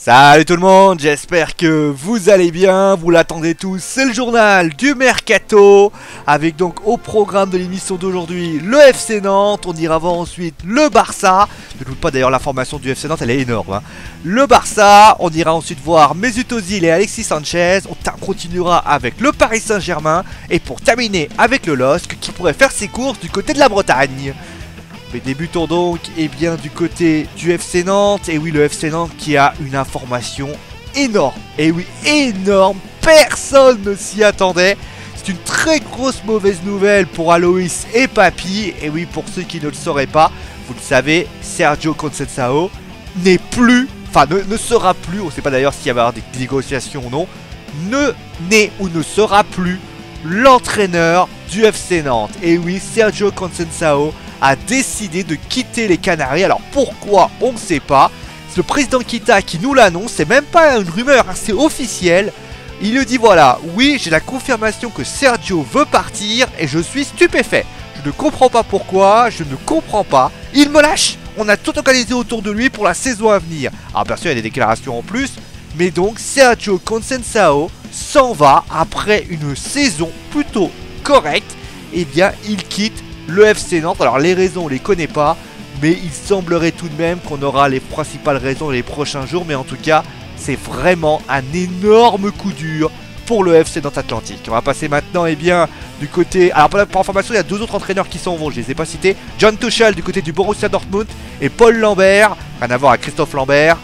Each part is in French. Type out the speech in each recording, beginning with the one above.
Salut tout le monde, j'espère que vous allez bien, vous l'attendez tous, c'est le journal du Mercato, avec donc au programme de l'émission d'aujourd'hui le FC Nantes, on ira voir ensuite le Barça, ne doute pas d'ailleurs l'information du FC Nantes elle est énorme, hein. Le Barça, on ira ensuite voir Mesut Ozil et Alexis Sanchez, on continuera avec le Paris Saint-Germain, et pour terminer avec le LOSC qui pourrait faire ses courses du côté de la Bretagne. Mais débutons donc bien du côté du FC Nantes. Et oui, le FC Nantes qui a une information énorme. Et oui, énorme. Personne ne s'y attendait. C'est une très grosse mauvaise nouvelle pour Aloïs et Papy. Et oui, pour ceux qui ne le sauraient pas, vous le savez, Sergio Conceição n'est plus, ne sera plus, on ne sait pas d'ailleurs s'il y avoir des négociations ou non, n'est ou ne sera plus l'entraîneur du FC Nantes. Et oui, Sergio Conceição a décidé de quitter les Canaries. Alors pourquoi, on ne sait pas. C'est le président Kita qui nous l'annonce. C'est même pas une rumeur, hein, c'est officiel. Il nous dit voilà, oui, j'ai la confirmation que Sergio veut partir et je suis stupéfait. Je ne comprends pas pourquoi, je ne comprends pas. Il me lâche. On a tout organisé autour de lui pour la saison à venir. Alors bien sûr, il y a des déclarations en plus. Mais donc, Sergio Conceição s'en va après une saison plutôt correcte. Eh bien, il quitte le FC Nantes. Alors les raisons on les connaît pas, mais il semblerait tout de même qu'on aura les principales raisons les prochains jours. Mais en tout cas c'est vraiment un énorme coup dur pour le FC Nantes Atlantique. On va passer maintenant du côté, alors pour information il y a deux autres entraîneurs qui s'en vont, je les ai pas cités. John Tuchel du côté du Borussia Dortmund et Paul Lambert, rien à voir avec Christophe Lambert,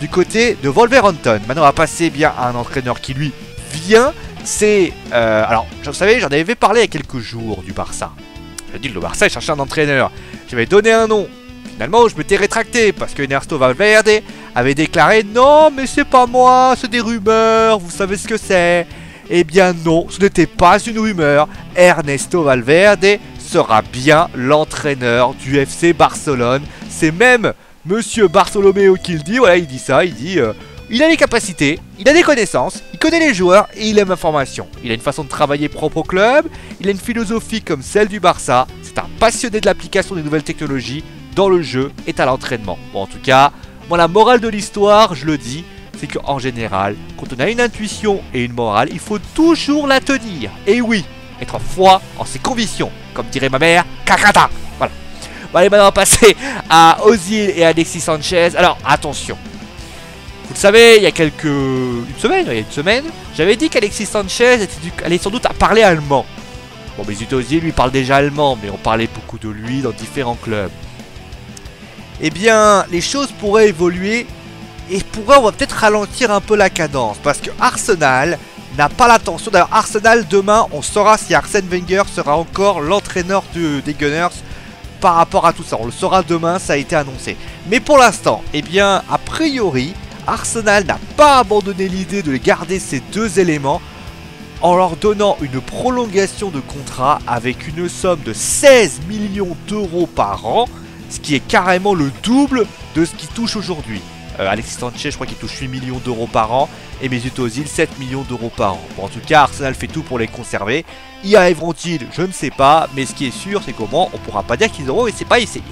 du côté de Wolverhampton. Maintenant on va passer à un entraîneur qui lui vient. C'est alors vous savez, j'en avais parlé il y a quelques jours du Barça. Je dis que le Barça cherchait un entraîneur. J'avais donné un nom. Finalement, je m'étais rétracté parce que Ernesto Valverde avait déclaré non, mais c'est pas moi, c'est des rumeurs, vous savez ce que c'est. Eh bien non, ce n'était pas une rumeur. Ernesto Valverde sera bien l'entraîneur du FC Barcelone. C'est même Monsieur Bartolomeo qui le dit. Voilà, il dit ça, il dit il a les capacités, il a des connaissances, il connaît les joueurs et il aime la formation. Il a une façon de travailler propre au club, il a une philosophie comme celle du Barça. C'est un passionné de l'application des nouvelles technologies dans le jeu et à l'entraînement. Bon, en tout cas, moi la morale de l'histoire, je le dis, c'est qu'en général, quand on a une intuition et une morale, il faut toujours la tenir. Et oui, être foi en ses convictions, comme dirait ma mère, cacata. Voilà. Bon, allez, maintenant on va passer à Ozil et Alexis Sanchez. Alors, attention. Vous le savez, il y a une semaine, j'avais dit qu'Alexis Sanchez allait sans doute parler allemand. Bon, Mesut Ozil lui parle déjà allemand, mais on parlait beaucoup de lui dans différents clubs. Eh bien, les choses pourraient évoluer et on va peut-être ralentir un peu la cadence parce que Arsenal n'a pas l'intention. D'ailleurs, Arsenal demain, on saura si Arsène Wenger sera encore l'entraîneur des Gunners par rapport à tout ça. On le saura demain, ça a été annoncé. Mais pour l'instant, eh bien, a priori, Arsenal n'a pas abandonné l'idée de garder ces deux éléments en leur donnant une prolongation de contrat avec une somme de 16 millions d'euros par an, ce qui est carrément le double de ce qu'il touche aujourd'hui. Alexis Sanchez, je crois qu'il touche 8 millions d'euros par an et Mesut Ozil 7 millions d'euros par an. Bon, en tout cas, Arsenal fait tout pour les conserver. Y arriveront-ils? Je ne sais pas, mais ce qui est sûr, c'est comment on ne pourra pas dire qu'ils auront et c'est pas essayé.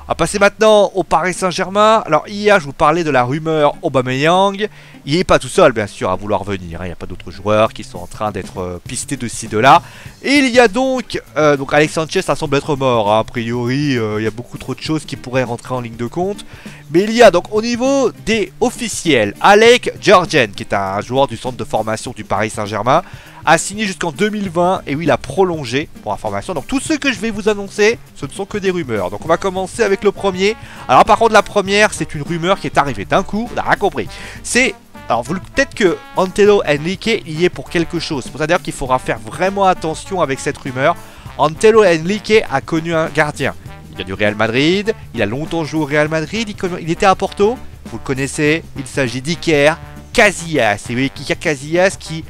On va passer maintenant au Paris Saint-Germain. Alors hier je vous parlais de la rumeur Aubameyang. Il n'est pas tout seul bien sûr à vouloir venir, hein. Il n'y a pas d'autres joueurs qui sont en train d'être pistés de ci de là. Et il y a donc Alex Sanchez, ça semble être mort, hein. A priori il y a beaucoup trop de choses qui pourraient rentrer en ligne de compte. Mais il y a donc au niveau des officiels, Alec Georgen, qui est un joueur du centre de formation du Paris Saint-Germain, a signé jusqu'en 2020 et oui il a prolongé pour information. Donc tous ceux que je vais vous annoncer, ce ne sont que des rumeurs. Donc on va commencer avec le premier. Alors par contre la première c'est une rumeur qui est arrivée d'un coup, on n'a rien compris. C'est, alors peut-être que Antelo Henrique y est pour quelque chose. C'est pour ça d'ailleurs qu'il faudra faire vraiment attention avec cette rumeur. Antelo Henrique a connu un gardien. Il a du Real Madrid, il a longtemps joué au Real Madrid, il était à Porto, vous le connaissez, il s'agit d'Iker Casillas. Et oui, Iker Casillas qui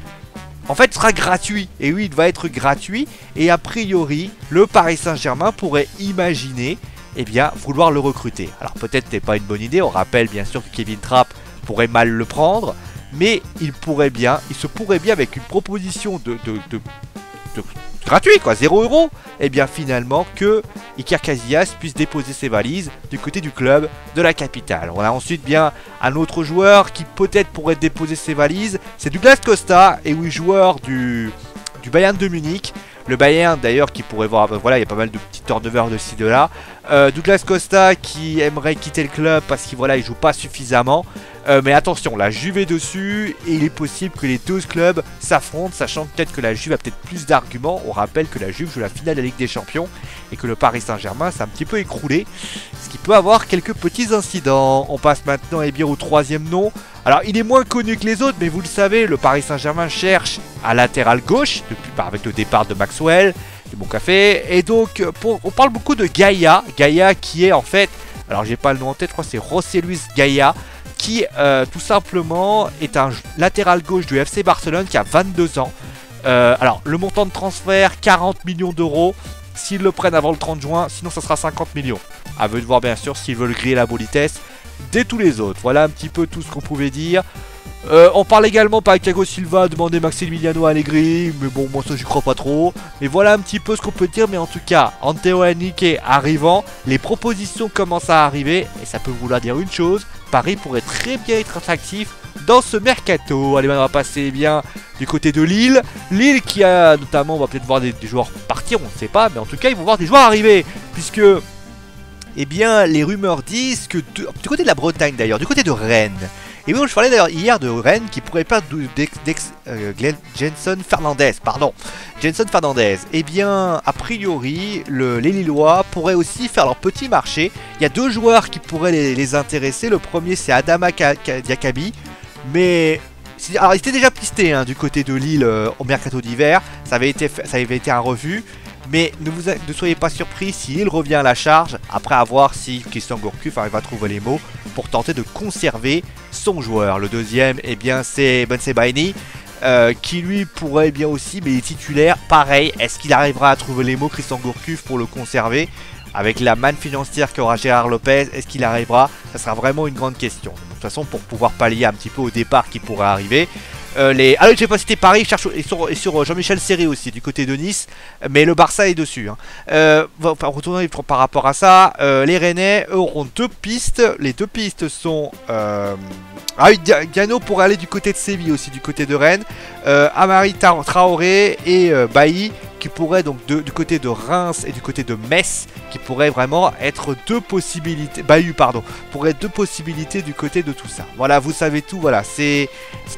en fait sera gratuit. Et oui, il va être gratuit. Et a priori, le Paris Saint-Germain pourrait imaginer vouloir le recruter. Alors peut-être n'est pas une bonne idée. On rappelle bien sûr que Kevin Trapp pourrait mal le prendre. Mais il se pourrait bien avec une proposition de gratuit quoi, 0 €, et bien finalement que Iker Casillas puisse déposer ses valises du côté du club de la capitale. On a ensuite bien un autre joueur qui peut-être pourrait déposer ses valises, c'est Douglas Costa, et oui, joueur du Bayern de Munich. Le Bayern d'ailleurs qui pourrait voir, voilà, il y a pas mal de petits turnovers de ci de là. Douglas Costa qui aimerait quitter le club parce qu'il voilà, il joue pas suffisamment. Mais attention, la Juve est dessus et il est possible que les deux clubs s'affrontent, sachant peut-être que la Juve a peut-être plus d'arguments. On rappelle que la Juve joue la finale de la Ligue des Champions et que le Paris Saint-Germain s'est un petit peu écroulé, ce qui peut avoir quelques petits incidents. On passe maintenant bien au troisième nom. Alors il est moins connu que les autres, mais vous le savez, le Paris Saint-Germain cherche un latéral gauche, avec le départ de Maxwell, du Bon Café. Et donc on parle beaucoup de Gaïa, qui est en fait, alors j'ai pas le nom en tête, je crois que c'est José Luis Gaïa, qui tout simplement est un latéral gauche du FC Barcelone qui a 22 ans. Alors le montant de transfert, 40 millions d'euros. S'ils le prennent avant le 30 juin, sinon ça sera 50 millions. À vous de voir bien sûr s'ils veulent griller la politesse dès tous les autres. Voilà un petit peu tout ce qu'on pouvait dire. On parle également par Thiago Silva, demander Maximiliano Allegri, mais bon, moi ça j'y crois pas trop. Mais voilà un petit peu ce qu'on peut dire, mais en tout cas, Antero Henrique arrivant, les propositions commencent à arriver, et ça peut vouloir dire une chose, Paris pourrait très bien être attractif dans ce mercato. Allez, on va passer bien du côté de Lille. Lille qui a notamment, on va peut-être voir des joueurs partir, on ne sait pas, mais en tout cas ils vont voir des joueurs arriver, puisque... Eh bien, les rumeurs disent que du côté de la Bretagne d'ailleurs, du côté de Rennes. Et oui, je parlais d'ailleurs hier de Rennes qui pourrait perdre Jenson Fernandez, pardon. Jenson Fernandez. Eh bien, a priori, les Lillois pourraient aussi faire leur petit marché. Il y a deux joueurs qui pourraient les intéresser. Le premier, c'est Adama Diakabi. Mais... alors, il était déjà pisté du côté de Lille au mercato d'hiver. Ça avait été un refus. Mais ne soyez pas surpris s'il revient à la charge, après avoir si Christian Gourcuff arrive à trouver les mots pour tenter de conserver son joueur. Le deuxième, eh bien, c'est Ben Sebaini, qui lui pourrait bien aussi, mais il est titulaire. Pareil, est-ce qu'il arrivera à trouver les mots, Christian Gourcuff, pour le conserver? Avec la manne financière qu'aura Gérard Lopez, est-ce qu'il arrivera? Ça sera vraiment une grande question. De toute façon, pour pouvoir pallier un petit peu au départ qui pourrait arriver. Ah oui, j'ai pas cité Paris, je cherche sur Jean-Michel Seri aussi du côté de Nice, mais le Barça est dessus. Enfin, retournons par rapport à ça. Les Rennais auront deux pistes. Les deux pistes sont ah oui, Diano pourrait aller du côté de Séville aussi, du côté de Rennes. Amari Traoré et Bailly qui pourraient donc du côté de Reims et du côté de Metz, qui pourraient vraiment être deux possibilités. Bailly, pardon, pourraient être deux possibilités du côté de tout ça. Voilà, vous savez tout. Voilà, c'était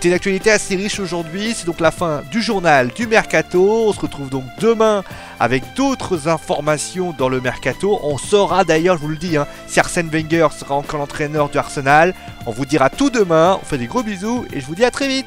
une actualité assez riche aujourd'hui. C'est donc la fin du journal du Mercato. On se retrouve donc demain avec d'autres informations dans le Mercato. On saura d'ailleurs, je vous le dis, si Arsène Wenger sera encore l'entraîneur du Arsenal. On vous dira tout demain. On fait des gros bisous et je vous dis à très vite.